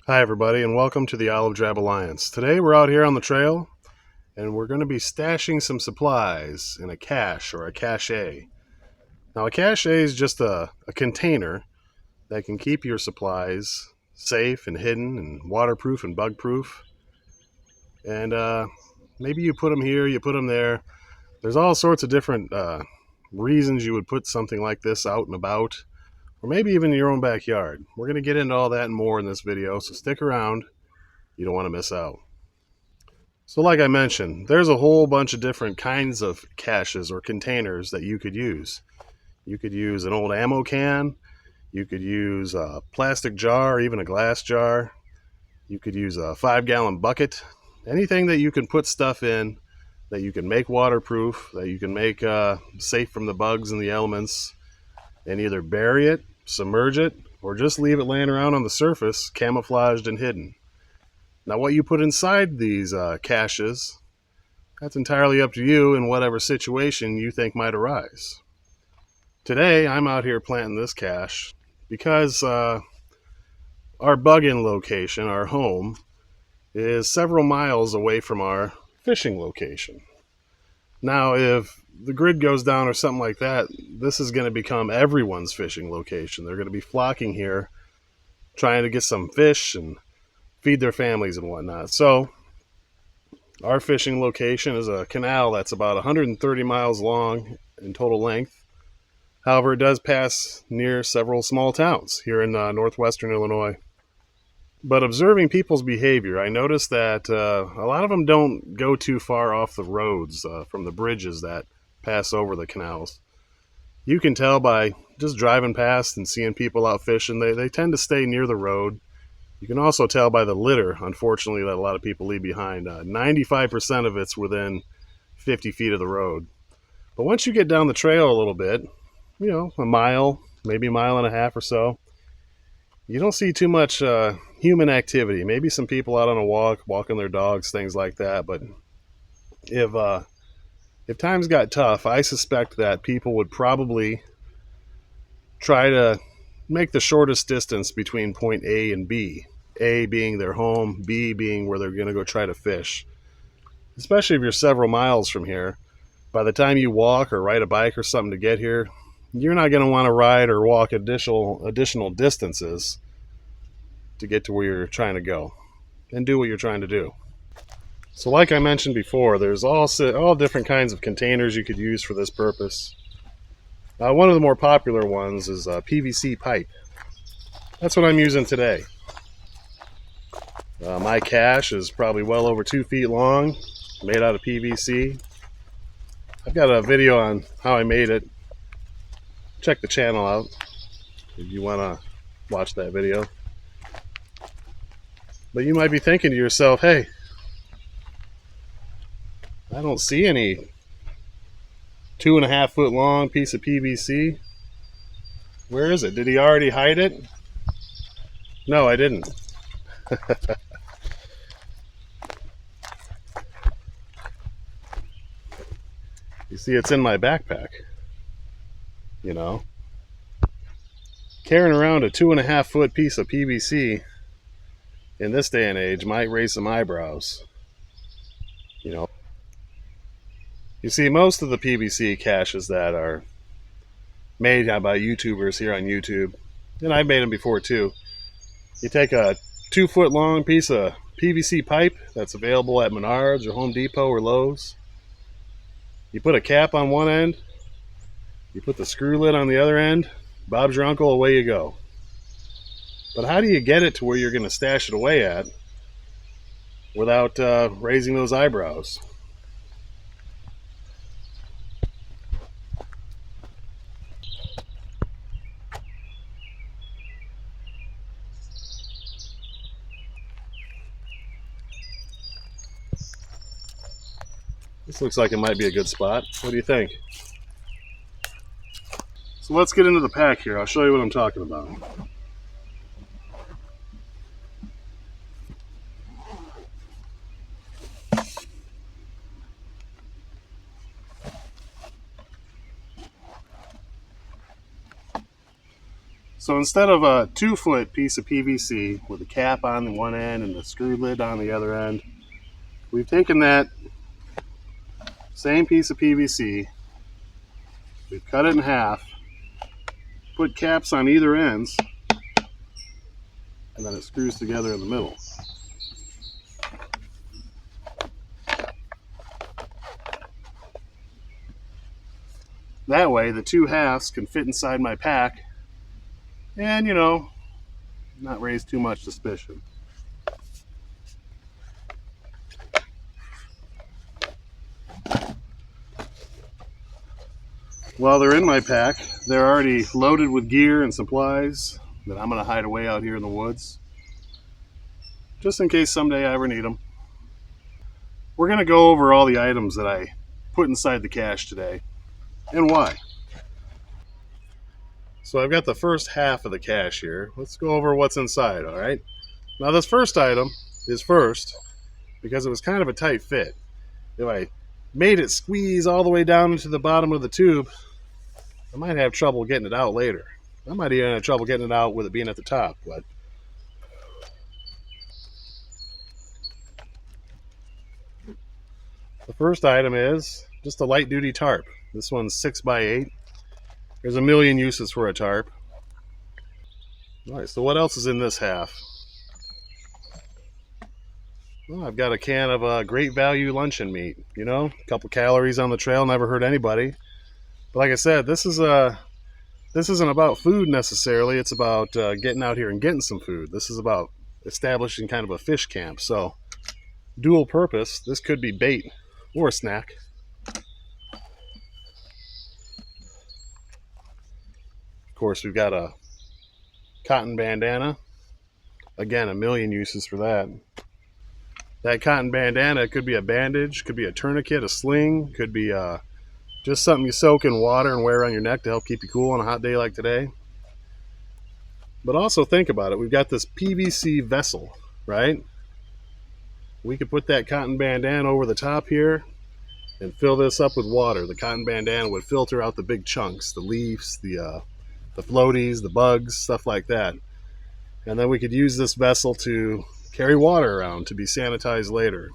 Hi everybody and welcome to the Olive Drab Alliance. Today we're out here on the trail and we're going to be stashing some supplies in a cache or a cache. Now a cache is just a container that can keep your supplies safe and hidden and waterproof and bug proof. And maybe you put them here, you put them there. There's all sorts of different reasons you would put something like this out and about, or maybe even in your own backyard. We're going to get into all that and more in this video, so stick around. You don't want to miss out. So like I mentioned, there's a whole bunch of different kinds of caches or containers that you could use. You could use an old ammo can, you could use a plastic jar, or even a glass jar. You could use a 5-gallon bucket. Anything that you can put stuff in that you can make waterproof, that you can make safe from the bugs and the elements, and either bury it, submerge it, or just leave it laying around on the surface, camouflaged and hidden. Now what you put inside these caches, that's entirely up to you in whatever situation you think might arise. Today, I'm out here planting this cache because our bug-in location, our home, is several miles away from our fishing location. Now, if the grid goes down or something like that, this is going to become everyone's fishing location. They're going to be flocking here, trying to get some fish and feed their families and whatnot. So, our fishing location is a canal that's about 130 miles long in total length. However, it does pass near several small towns here in northwestern Illinois. But observing people's behavior, I noticed that a lot of them don't go too far off the roads from the bridges that pass over the canals. You can tell by just driving past and seeing people out fishing, they tend to stay near the road. You can also tell by the litter, unfortunately, that a lot of people leave behind. 95% of it's within 50 feet of the road. But once you get down the trail a little bit, a mile, maybe a mile and a half or so, you don't see too much human activity. Maybe some people out on a walk, walking their dogs, things like that. But if times got tough, I suspect that people would probably try to make the shortest distance between point A and B. A being their home, B being where they're going to go try to fish. Especially if you're several miles from here. By the time you walk or ride a bike or something to get here, you're not going to want to ride or walk additional distances to get to where you're trying to go and do what you're trying to do. So like I mentioned before, there's all different kinds of containers you could use for this purpose. One of the more popular ones is PVC pipe. That's what I'm using today. My cache is probably well over 2 feet long, made out of PVC. I've got a video on how I made it. Check the channel out if you want to watch that video. But you might be thinking to yourself, hey, I don't see any 2.5 foot long piece of PVC. Where is it? Did he already hide it? No, I didn't. You see, it's in my backpack. Carrying around a 2.5 foot piece of PVC in this day and age might raise some eyebrows. You see, most of the PVC caches that are made by YouTubers here on YouTube, and I've made them before too, you take a 2 foot long piece of PVC pipe that's available at Menards or Home Depot or Lowe's. You put a cap on one end, you put the screw lid on the other end, Bob's your uncle, away you go. But how do you get it to where you're going to stash it away at without raising those eyebrows? This looks like it might be a good spot. What do you think? So let's get into the pack here. I'll show you what I'm talking about. So instead of a 2-foot piece of PVC with a cap on one end and the screw lid on the other end, we've taken that same piece of PVC, we've cut it in half, put caps on either ends, and then it screws together in the middle. That way the two halves can fit inside my pack and, not raise too much suspicion. While they're in my pack, they're already loaded with gear and supplies that I'm going to hide away out here in the woods, just in case someday I ever need them. We're going to go over all the items that I put inside the cache today and why. So I've got the first half of the cache here. Let's go over what's inside, all right? Now this first item is first because it was kind of a tight fit. If I made it squeeze all the way down into the bottom of the tube, I might have trouble getting it out later. I might even have trouble getting it out with it being at the top, but the first item is just a light duty tarp. This one's 6x8. There's a million uses for a tarp. All right, so what else is in this half? Well, I've got a can of great value luncheon meat. A couple calories on the trail, never hurt anybody. But like I said, this isn't about food necessarily. It's about getting out here and getting some food. This is about establishing kind of a fish camp. So dual purpose. This could be bait or a snack. Of course, we've got a cotton bandana. Again, a million uses for that. That cotton bandana could be a bandage, could be a tourniquet, a sling, could be just something you soak in water and wear around your neck to help keep you cool on a hot day like today. But also think about it. We've got this PVC vessel, right? We could put that cotton bandana over the top here and fill this up with water. The cotton bandana would filter out the big chunks, the leaves, the floaties, the bugs, stuff like that. And then we could use this vessel to carry water around to be sanitized later.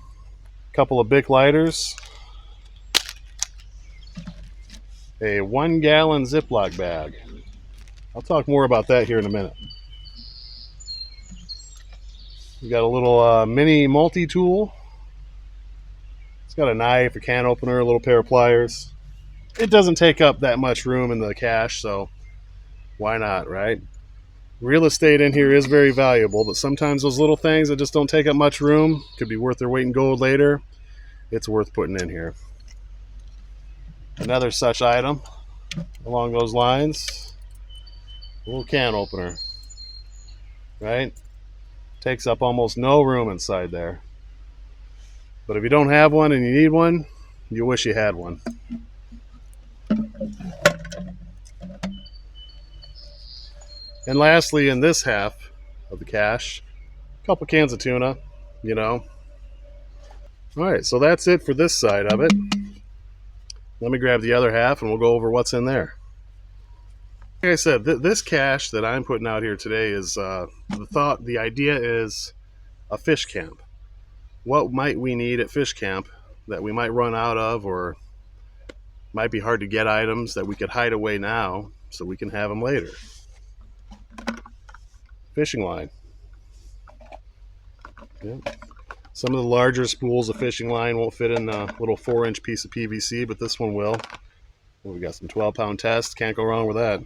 A couple of Bic lighters. A 1-gallon Ziploc bag. I'll talk more about that here in a minute. We got a little mini multi-tool. It's got a knife, a can opener, a little pair of pliers. It doesn't take up that much room in the cache, so why not, right? Real estate in here is very valuable, but sometimes those little things that just don't take up much room could be worth their weight in gold later. It's worth putting in here. Another such item along those lines, a little can opener, right? Takes up almost no room inside there. But if you don't have one and you need one, you wish you had one. And lastly, in this half of the cache, a couple cans of tuna, All right, so that's it for this side of it. Let me grab the other half and we'll go over what's in there. Like I said, this cache that I'm putting out here today is, the idea is a fish camp. What might we need at fish camp that we might run out of, or might be hard to get items that we could hide away now so we can have them later? Fishing line. Yep. Some of the larger spools of fishing line won't fit in a little 4-inch piece of PVC, but this one will. Well, we got some 12-pound test. Can't go wrong with that.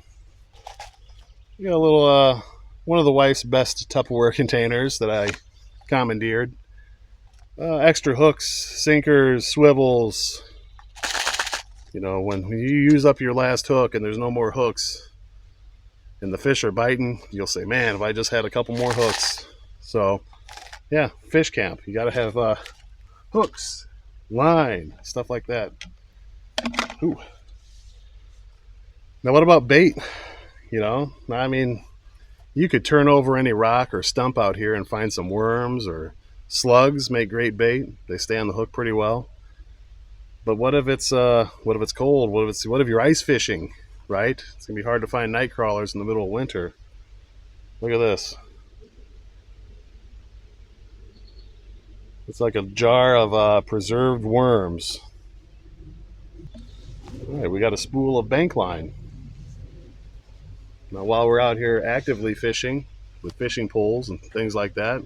We got a little, one of the wife's best Tupperware containers that I commandeered. Extra hooks, sinkers, swivels. When you use up your last hook and there's no more hooks and the fish are biting, you'll say, man, if I just had a couple more hooks. So, yeah, fish camp. You got to have hooks, line, stuff like that. Ooh. Now, what about bait? You could turn over any rock or stump out here and find some worms, or slugs make great bait. They stay on the hook pretty well. But what if it's cold? What if you're ice fishing, right? It's gonna be hard to find night crawlers in the middle of winter. Look at this. It's like a jar of preserved worms. All right, we got a spool of bank line. Now, while we're out here actively fishing with fishing poles and things like that,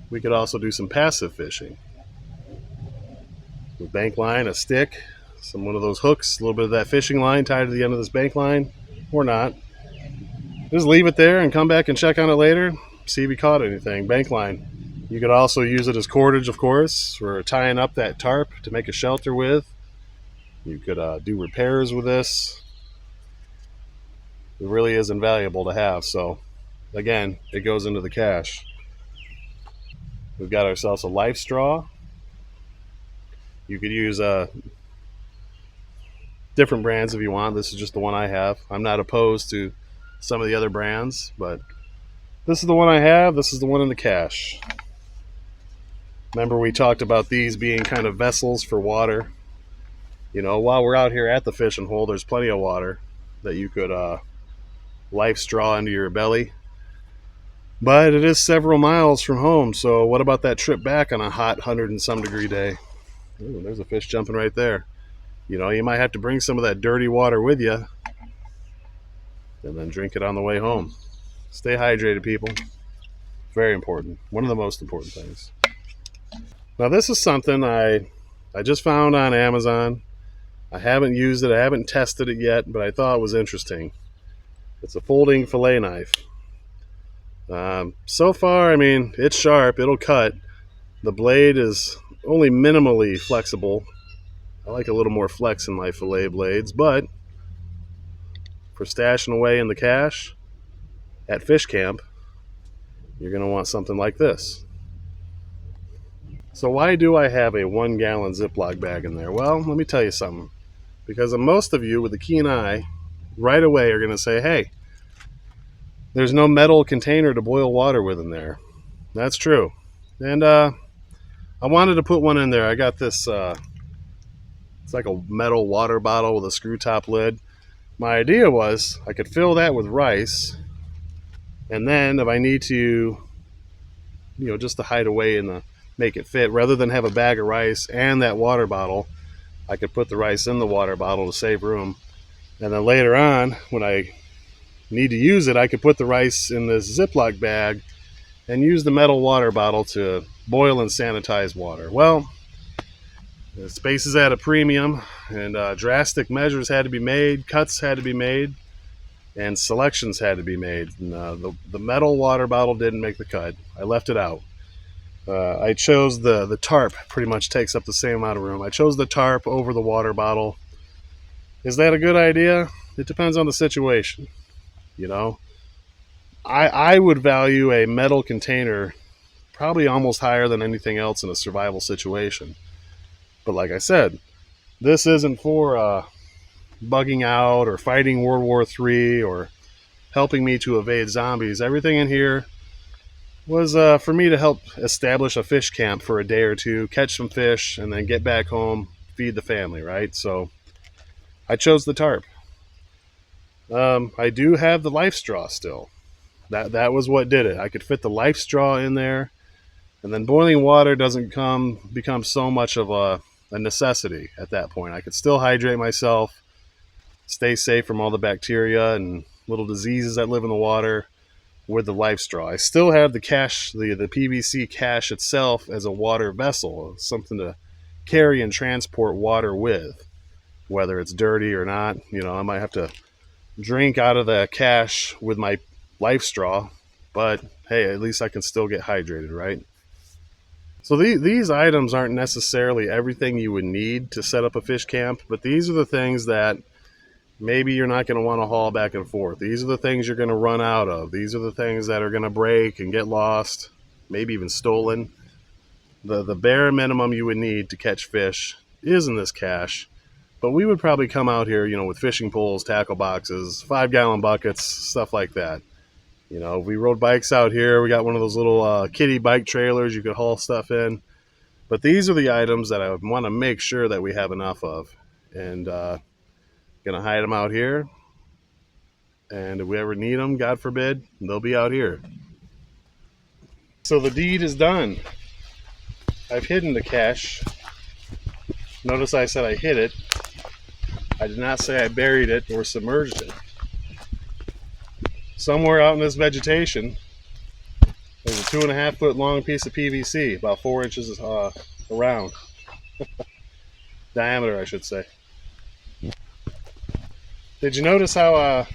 we could also do some passive fishing with bank line, a stick, one of those hooks, a little bit of that fishing line tied to the end of this bank line, or not. Just leave it there and come back and check on it later, see if you caught anything. Bank line. You could also use it as cordage, of course, for tying up that tarp to make a shelter with. You could do repairs with this. It really is invaluable to have. So, again, it goes into the cache. We've got ourselves a life straw. You could use different brands if you want. This is just the one I have. I'm not opposed to some of the other brands, but this is the one I have. This is the one in the cache. Remember, we talked about these being kind of vessels for water. You know, while we're out here at the fishing hole, there's plenty of water that you could life straw into your belly. But it is several miles from home, so what about that trip back on a hot 100 and some degree day? Ooh, there's a fish jumping right there. You know, you might have to bring some of that dirty water with you and then drink it on the way home. Stay hydrated, people. Very important. One of the most important things. Now, this is something I just found on Amazon. I haven't used it. I haven't tested it yet, but I thought it was interesting. It's a folding fillet knife. So far, I mean, it's sharp. It'll cut. The blade is only minimally flexible. I like a little more flex in my fillet blades, but for stashing away in the cache at fish camp, you're going to want something like this. So why do I have a 1 gallon Ziploc bag in there? Well, let me tell you something. Because most of you with a keen eye right away are going to say, hey, there's no metal container to boil water with in there. That's true. And I wanted to put one in there. I got this, it's like a metal water bottle with a screw top lid. My idea was I could fill that with rice, and then if I need to, just to hide away and make it fit, rather than have a bag of rice and that water bottle, I could put the rice in the water bottle to save room. And then later on, when I need to use it, I could put the rice in this Ziploc bag and use the metal water bottle to boil and sanitize water. Well, the space is at a premium, and drastic measures had to be made, cuts had to be made, and selections had to be made. And, the metal water bottle didn't make the cut. I left it out. I chose the tarp. Pretty much takes up the same amount of room. I chose the tarp over the water bottle. Is that a good idea? It depends on the situation. I would value a metal container probably almost higher than anything else in a survival situation. But like I said, this isn't for bugging out or fighting World War III or helping me to evade zombies. Everything in here was for me to help establish a fish camp for a day or two, catch some fish, and then get back home, feed the family, right? So I chose the tarp. I do have the life straw still. That was what did it. I could fit the life straw in there, and then boiling water doesn't become so much of a necessity at that point. I could still hydrate myself, stay safe from all the bacteria and little diseases that live in the water with the life straw. I still have the cache, the PVC cache itself as a water vessel, something to carry and transport water with, whether it's dirty or not. I might have to drink out of the cache with my life straw, but hey, at least I can still get hydrated, right? So these items aren't necessarily everything you would need to set up a fish camp, but these are the things that maybe you're not going to want to haul back and forth. These are the things you're going to run out of. These are the things that are going to break and get lost, maybe even stolen. The bare minimum you would need to catch fish is in this cache, but we would probably come out here, with fishing poles, tackle boxes, 5-gallon buckets, stuff like that. If we rode bikes out here, we got one of those little kiddie bike trailers you could haul stuff in. But these are the items that I would want to make sure that we have enough of. And going to hide them out here. And if we ever need them, God forbid, they'll be out here. So the deed is done. I've hidden the cash. Notice I said I hid it. I did not say I buried it or submerged it. Somewhere out in this vegetation, there's a 2.5 foot long piece of PVC, about 4 inches around. Diameter, I should say. Did you notice how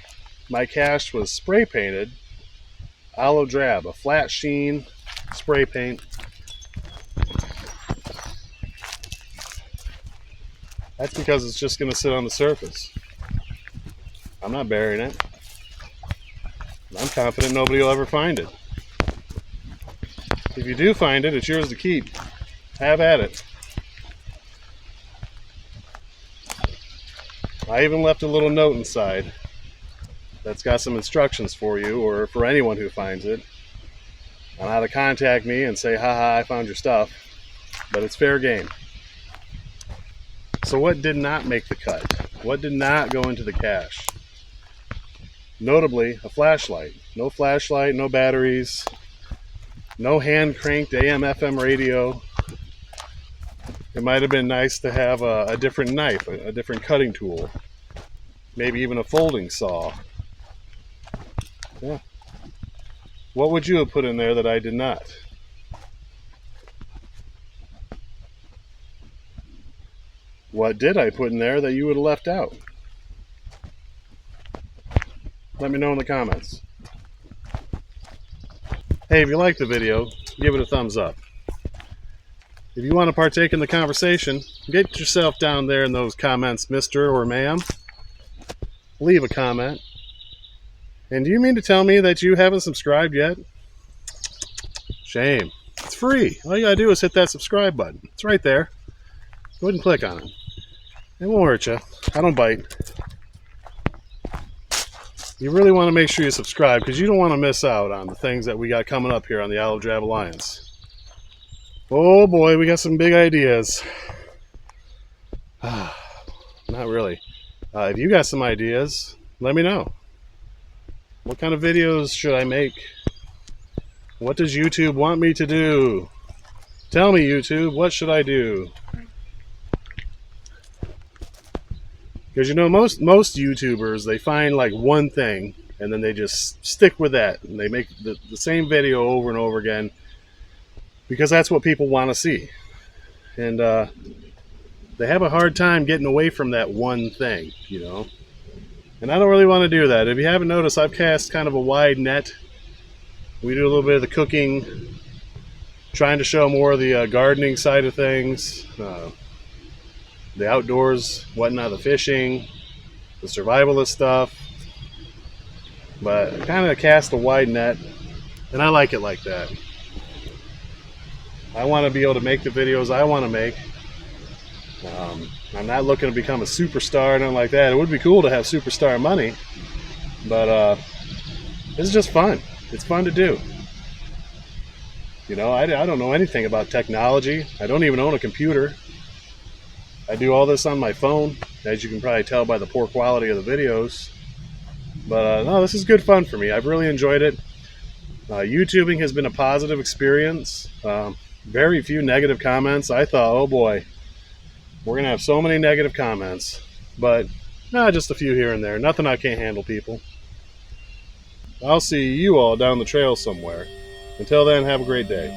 my cache was spray painted olive drab, a flat sheen spray paint? That's because it's just going to sit on the surface. I'm not burying it. I'm confident nobody will ever find it. If you do find it, it's yours to keep. Have at it. I even left a little note inside that's got some instructions for you, or for anyone who finds it, on how to contact me and say, haha, I found your stuff. But it's fair game. So what did not make the cut? What did not go into the cache? Notably, a flashlight. No flashlight, no batteries, no hand-cranked AM/FM radio. It might have been nice to have a different knife, a different cutting tool, maybe even a folding saw. Yeah. What would you have put in there that I did not? What did I put in there that you would have left out? Let me know in the comments. Hey, if you liked the video, give it a thumbs up. If you want to partake in the conversation, get yourself down there in those comments, Mr. or Ma'am. Leave a comment. And do you mean to tell me that you haven't subscribed yet? Shame. It's free. All you gotta do is hit that subscribe button. It's right there. Go ahead and click on it. It won't hurt you. I don't bite. You really want to make sure you subscribe because you don't want to miss out on the things that we got coming up here on the Olive Drab Alliance. Oh boy, we got some big ideas. Not really. If you got some ideas, let me know. What kind of videos should I make? What does YouTube want me to do? Tell me, YouTube, what should I do? Because you know, most YouTubers, they find like one thing and then they just stick with that and they make the same video over and over again because that's what people want to see. And they have a hard time getting away from that one thing, you know. And I don't really want to do that. If you haven't noticed, I've cast kind of a wide net. We do a little bit of the cooking, trying to show more of the gardening side of things, the outdoors, whatnot, the fishing, the survivalist stuff. But I kind of cast a wide net, and I like it like that. I want to be able to make the videos I want to make. I'm not looking to become a superstar or nothing like that. It would be cool to have superstar money, but this is just fun. It's fun to do. You know, I don't know anything about technology. I don't even own a computer. I do all this on my phone, as you can probably tell by the poor quality of the videos. But no, this is good fun for me. I've really enjoyed it. YouTubing has been a positive experience. Very few negative comments. I thought, oh boy, we're going to have so many negative comments. But no, just a few here and there. Nothing I can't handle, people. I'll see you all down the trail somewhere. Until then, have a great day.